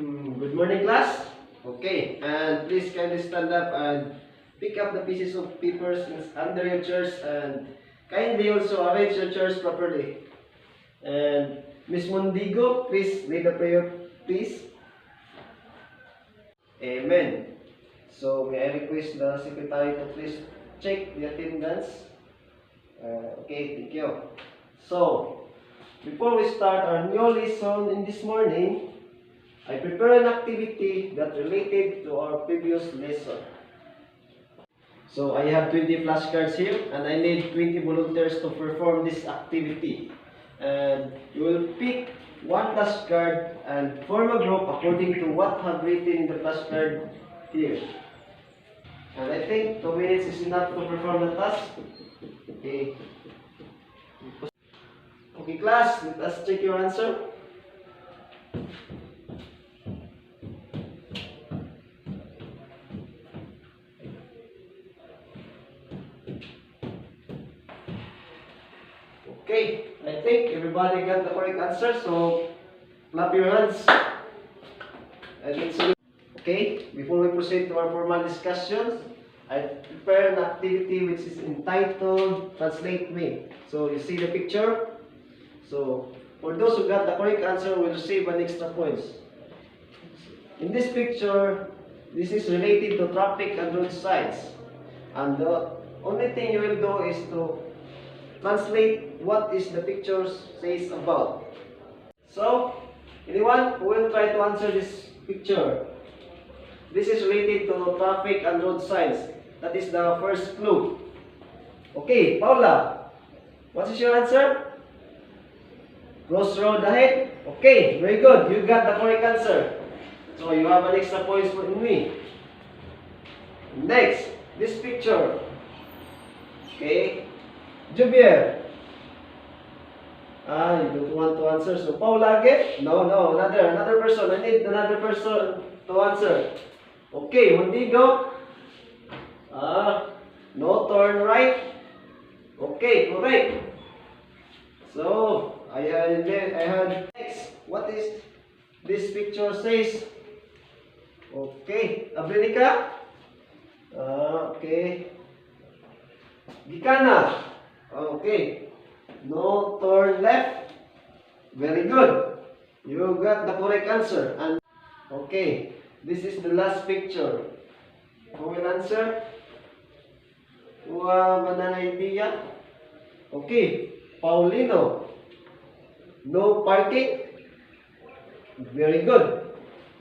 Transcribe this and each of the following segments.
Good morning, class. Okay, and please kindly stand up and pick up the pieces of papers under your chairs and kindly also arrange your chairs properly. And Miss Mondigo, please lead the prayer, please. Amen. So may I request the secretary to please check the attendance. Okay, thank you. So, before we start our new lesson in this morning, I prepare an activity that related to our previous lesson. So I have 20 flashcards here and I need 20 volunteers to perform this activity. And you will pick one flashcard and form a group according to what have written in the flashcard here. And I think 2 minutes is enough to perform the task. Okay. Okay, class, let us check your answer. Okay, I think everybody got the correct answer, so clap your hands. And let's see. Okay, before we proceed to our formal discussions, I prepare an activity which is entitled Translate Me. So you see the picture? So for those who got the correct answer, will receive an extra points. In this picture, this is related to traffic and road signs. And the only thing you will do is to translate what is the picture says about. So, anyone who will try to answer this picture? This is related to traffic and road signs. That is the first clue. Okay, Paula, what is your answer? Crossroad ahead? Okay, very good. You got the correct answer. So you have an extra points for me. Next, this picture. Okay, Jubier. You don't want to answer. So Paula again? No, another person. I need another person to answer. Okay, Mondigo. No turn right. Okay, correct. So I had next. What is this picture says? Okay, Abrenica. Okay. Gikana. Okay. No turn left. Very good. You got the correct answer. And okay, this is the last picture. Who will answer? Who have an idea? Okay, Paulino. No parking. Very good.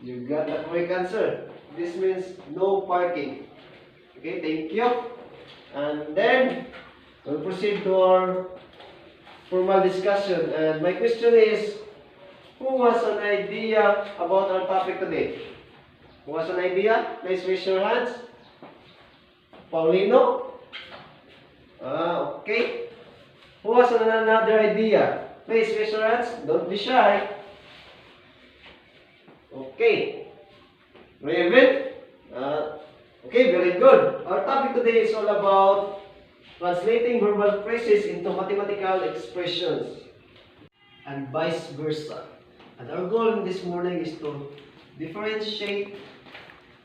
You got the correct answer. This means no parking. Okay, thank you. And then we'll proceed to our formal discussion. And my question is, who has an idea about our topic today? Who has an idea? Please raise your hands. Paulino? Okay. Who has another idea? Please raise your hands. Don't be shy. Okay. Raven? Okay, very good. Our topic today is all about translating verbal phrases into mathematical expressions and vice versa. And our goal in this morning is to differentiate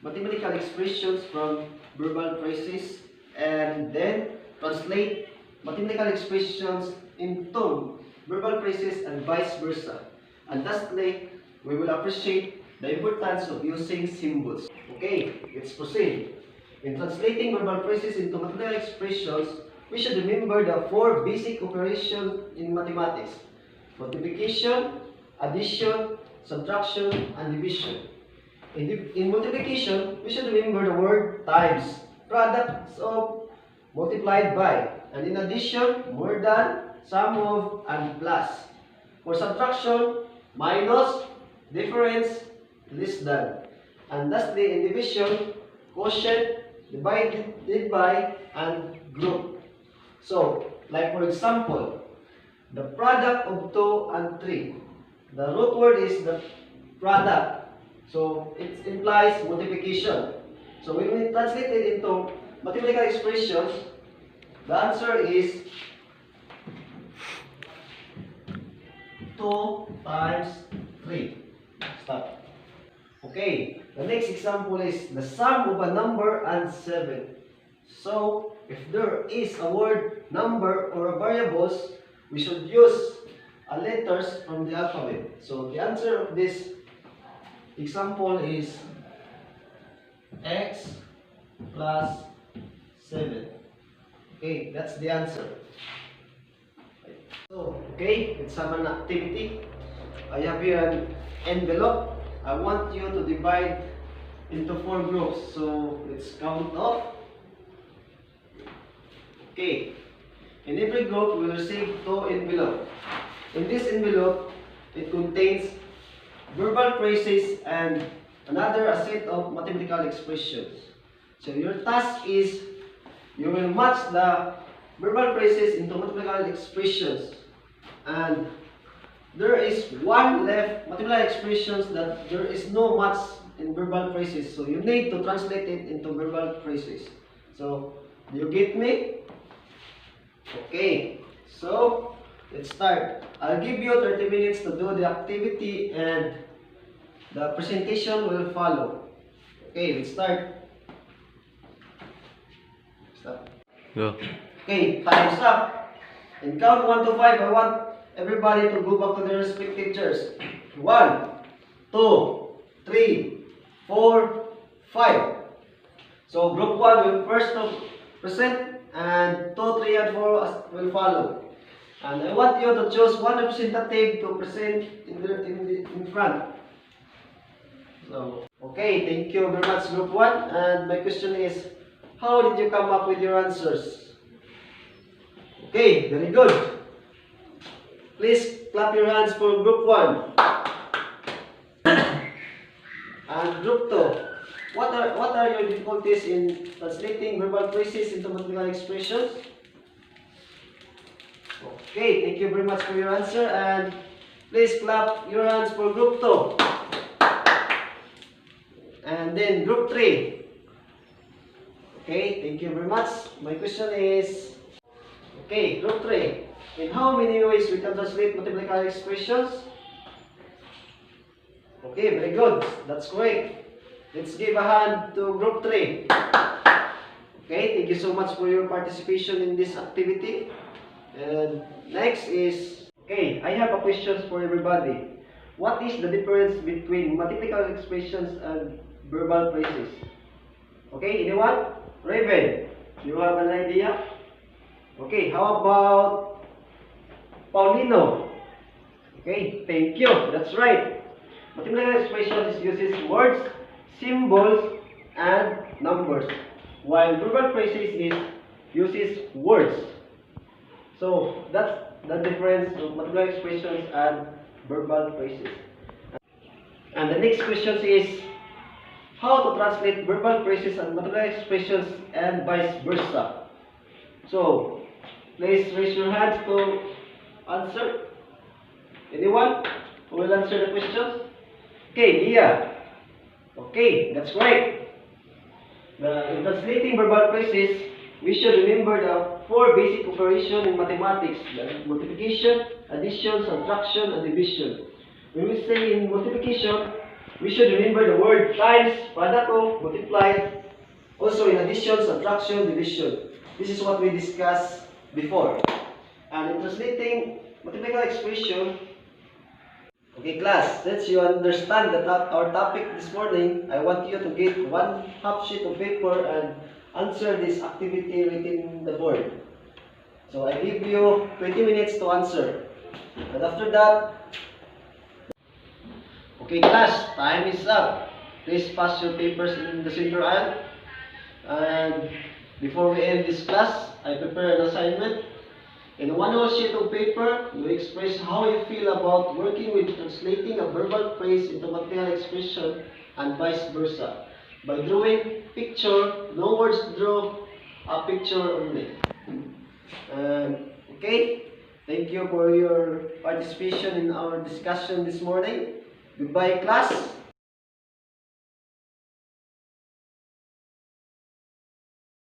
mathematical expressions from verbal phrases and then translate mathematical expressions into verbal phrases and vice versa. And lastly, we will appreciate the importance of using symbols. Okay, let's proceed. In translating verbal phrases into mathematical expressions, we should remember the 4 basic operations in mathematics: multiplication, addition, subtraction, and division. In multiplication, we should remember the word times, products of, multiplied by, and in addition, more than, sum of, and plus. For subtraction, minus, difference, less than. And lastly, in division, quotient, divided by, and group. So, like for example, the product of 2 and 3. The root word is the product. So, it implies multiplication. So, when we translate it into mathematical expressions, the answer is 2 times 3. Stop. Okay, the next example is the sum of a number and 7. So, if there is a word, number, or a variables, we should use a letters from the alphabet. So, the answer of this example is x plus 7. Okay, that's the answer. So, okay, let's have an activity. I have here an envelope. I want you to divide into 4 groups. So, let's count off. Okay, in every group, we will receive 2 envelopes. In this envelope, it contains verbal phrases and another set of mathematical expressions. So, your task is you will match the verbal phrases into mathematical expressions, and there is one left mathematical expressions that there is no match in verbal phrases, so you need to translate it into verbal phrases. So, do you get me? Okay, so let's start. I'll give you 30 minutes to do the activity and the presentation will follow. Okay, let's start. Stop. Go. Okay, time's up. And count 1 to 5. I want everybody to go back to their respective chairs. 1, 2, 3, 4, 5. So group 1 will first present, and 2, 3, and 4 will follow. And I want you to choose one representative to present in front. So, okay, thank you very much, group 1. And my question is, how did you come up with your answers? Okay, very good. Please clap your hands for group 1. And group 2. What are your difficulties in translating verbal phrases into mathematical expressions? Okay, thank you very much for your answer, and please clap your hands for group 2. And then group 3. Okay, thank you very much. My question is, okay, group 3. In how many ways we can translate mathematical expressions? Okay, very good. That's great. Let's give a hand to group 3. Okay, thank you so much for your participation in this activity. And next is, okay, I have a question for everybody. What is the difference between mathematical expressions and verbal phrases? Okay, anyone? Raven, you have an idea? Okay, how about Paulino? Okay, thank you. That's right. Mathematical expressions uses words, symbols, and numbers, while verbal phrases uses words. So that's the difference of mathematical expressions and verbal phrases. And the next question is, how to translate verbal phrases and mathematical expressions and vice versa. So, please raise your hands to answer. Anyone who will answer the questions? Okay, Leah. Okay, that's right. In translating verbal phrases, we should remember the 4 basic operations in mathematics: multiplication, addition, subtraction, and division. When we say in multiplication, we should remember the word times, product of, multiply. Also in addition, subtraction, division. This is what we discussed before. And in translating mathematical expression, okay class, since you understand our topic this morning, I want you to get 1 half sheet of paper and answer this activity written in the board. So I give you 20 minutes to answer. And after that, okay class, time is up. Please pass your papers in the center aisle. And before we end this class, I prepare an assignment. In 1 whole sheet of paper, you express how you feel about working with translating a verbal phrase into mathematical expression and vice versa. By drawing picture, no words to draw, a picture only. Okay, thank you for your participation in our discussion this morning. Goodbye class.